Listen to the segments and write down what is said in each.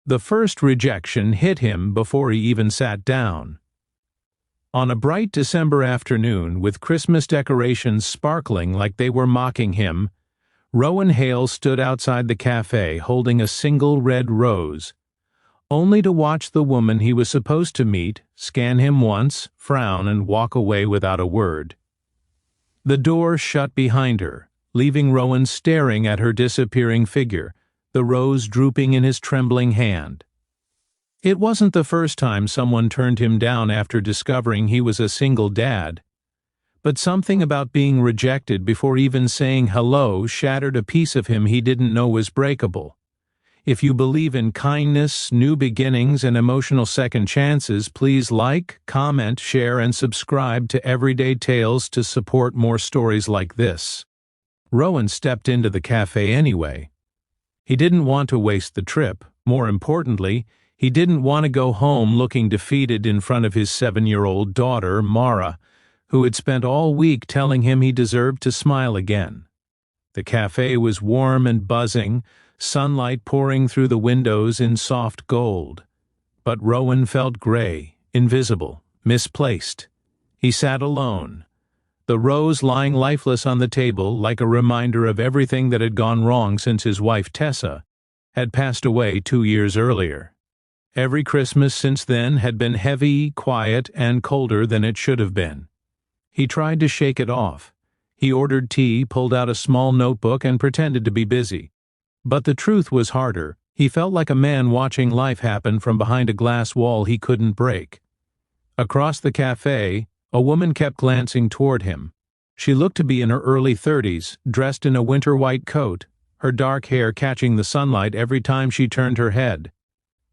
The first rejection hit him before he even sat down. On a bright December afternoon, with Christmas decorations sparkling like they were mocking him, Rowan Hale stood outside the café holding a single red rose, only to watch the woman he was supposed to meet scan him once, frown, and walk away without a word. The door shut behind her, leaving Rowan staring at her disappearing figure, the rose drooping in his trembling hand. It wasn't the first time someone turned him down after discovering he was a single dad, but something about being rejected before even saying hello shattered a piece of him he didn't know was breakable. If you believe in kindness, new beginnings, and emotional second chances, please like, comment, share, and subscribe to Everyday Tales to support more stories like this. Rowan stepped into the cafe anyway. He didn't want to waste the trip. More importantly, he didn't want to go home looking defeated in front of his 7-year-old daughter, Mara, who had spent all week telling him he deserved to smile again. The cafe was warm and buzzing, sunlight pouring through the windows in soft gold. But Rowan felt gray, invisible, misplaced. He sat alone, the rose lying lifeless on the table like a reminder of everything that had gone wrong since his wife Tessa had passed away 2 years earlier. Every Christmas since then had been heavy, quiet, and colder than it should have been. He tried to shake it off. He ordered tea, pulled out a small notebook, and pretended to be busy. But the truth was harder. He felt like a man watching life happen from behind a glass wall he couldn't break. Across the cafe, a woman kept glancing toward him. She looked to be in her early 30s, dressed in a winter white coat, her dark hair catching the sunlight every time she turned her head.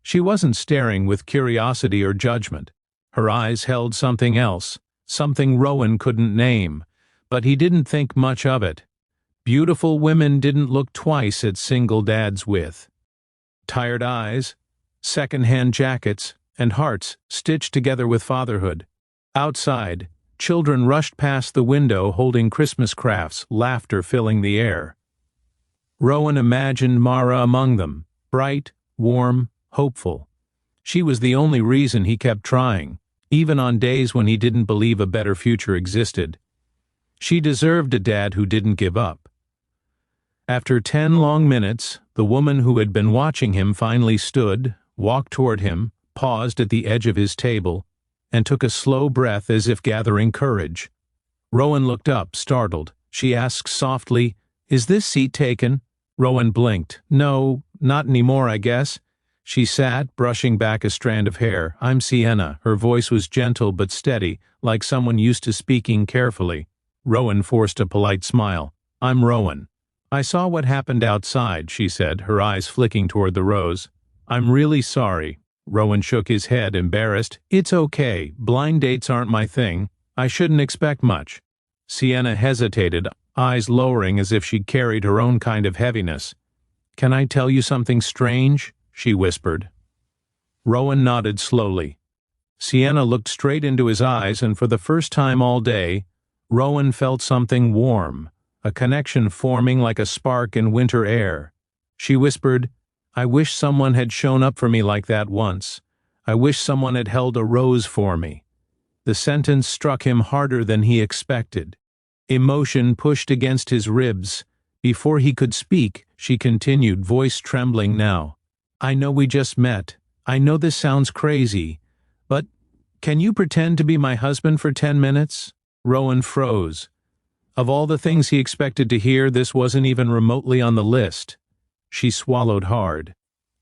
She wasn't staring with curiosity or judgment. Her eyes held something else, something Rowan couldn't name, but he didn't think much of it. Beautiful women didn't look twice at single dads with tired eyes, second-hand jackets, and hearts stitched together with fatherhood. Outside, children rushed past the window holding Christmas crafts, laughter filling the air. Rowan imagined Mara among them, bright, warm, hopeful. She was the only reason he kept trying, even on days when he didn't believe a better future existed. She deserved a dad who didn't give up. After 10 long minutes, the woman who had been watching him finally stood, walked toward him, paused at the edge of his table, and took a slow breath as if gathering courage. Rowan looked up, startled. She asked softly, "Is this seat taken?" Rowan blinked. "No, not anymore, I guess." She sat, brushing back a strand of hair. "I'm Sienna." Her voice was gentle but steady, like someone used to speaking carefully. Rowan forced a polite smile. "I'm Rowan." "I saw what happened outside," she said, her eyes flicking toward the rose. "I'm really sorry." Rowan shook his head, embarrassed. "It's okay. Blind dates aren't my thing. I shouldn't expect much." Sienna hesitated, eyes lowering as if she'd carried her own kind of heaviness. "Can I tell you something strange?" she whispered. Rowan nodded slowly. Sienna looked straight into his eyes, and for the first time all day, Rowan felt something warm, a connection forming like a spark in winter air. She whispered, "I wish someone had shown up for me like that once. I wish someone had held a rose for me." The sentence struck him harder than he expected. Emotion pushed against his ribs. Before he could speak, she continued, voice trembling now. "I know we just met. I know this sounds crazy. But can you pretend to be my husband for 10 minutes? Rowan froze. Of all the things he expected to hear, this wasn't even remotely on the list. She swallowed hard.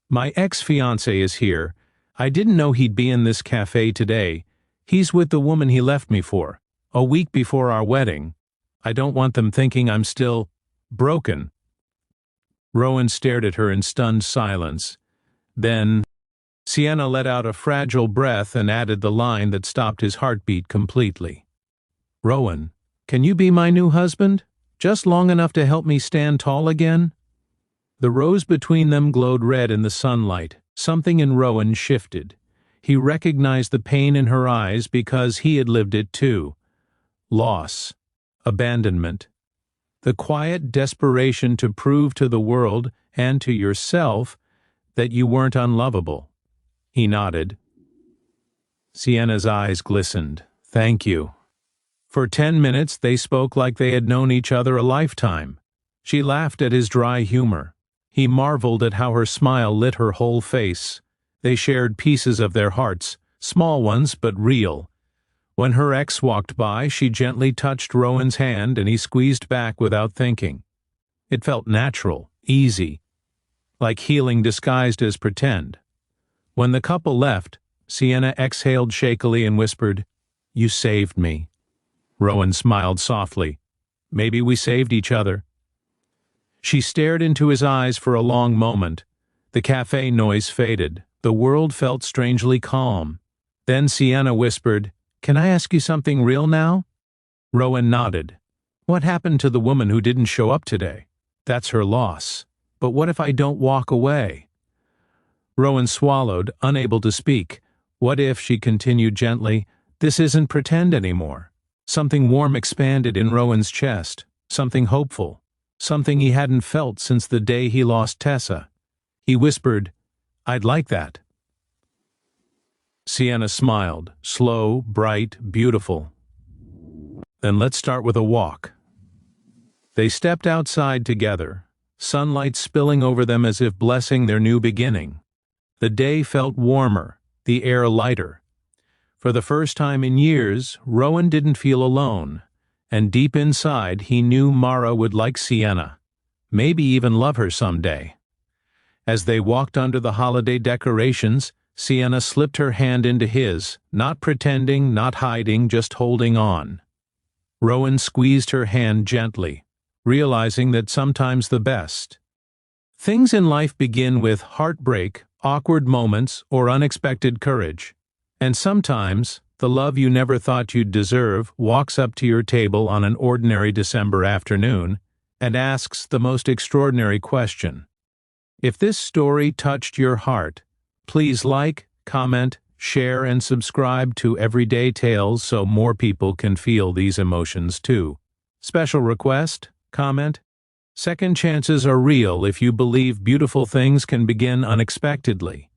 "My ex-fiancé is here. I didn't know he'd be in this cafe today. He's with the woman he left me for, a week before our wedding. I don't want them thinking I'm still broken." Rowan stared at her in stunned silence. Then, Sienna let out a fragile breath and added the line that stopped his heartbeat completely. "Rowan, can you be my new husband? Just long enough to help me stand tall again?" The rose between them glowed red in the sunlight. Something in Rowan shifted. He recognized the pain in her eyes because he had lived it too. Loss. Abandonment. The quiet desperation to prove to the world and to yourself that you weren't unlovable." He nodded. Sienna's eyes glistened. "Thank you." For 10 minutes they spoke like they had known each other a lifetime. She laughed at his dry humor. He marveled at how her smile lit her whole face. They shared pieces of their hearts, small ones but real. When her ex walked by, she gently touched Rowan's hand and he squeezed back without thinking. It felt natural, easy, like healing disguised as pretend. When the couple left, Sienna exhaled shakily and whispered, "You saved me." Rowan smiled softly. "Maybe we saved each other." She stared into his eyes for a long moment. The cafe noise faded. The world felt strangely calm. Then Sienna whispered, "Can I ask you something real now?" Rowan nodded. "What happened to the woman who didn't show up today? That's her loss. But what if I don't walk away?" Rowan swallowed, unable to speak. "What if," she continued gently, "this isn't pretend anymore?" Something warm expanded in Rowan's chest, something hopeful, something he hadn't felt since the day he lost Tessa. He whispered, "I'd like that." Sienna smiled, slow, bright, beautiful. "Then let's start with a walk." They stepped outside together, sunlight spilling over them as if blessing their new beginning. The day felt warmer, the air lighter. For the first time in years, Rowan didn't feel alone, and deep inside he knew Mara would like Sienna, maybe even love her someday. As they walked under the holiday decorations, Sienna slipped her hand into his, not pretending, not hiding, just holding on. Rowan squeezed her hand gently, realizing that sometimes the best things in life begin with heartbreak, awkward moments, or unexpected courage. And sometimes, the love you never thought you'd deserve walks up to your table on an ordinary December afternoon and asks the most extraordinary question. If this story touched your heart, please like, comment, share, and subscribe to Everyday Tales so more people can feel these emotions too. Special request, comment. Second chances are real if you believe beautiful things can begin unexpectedly.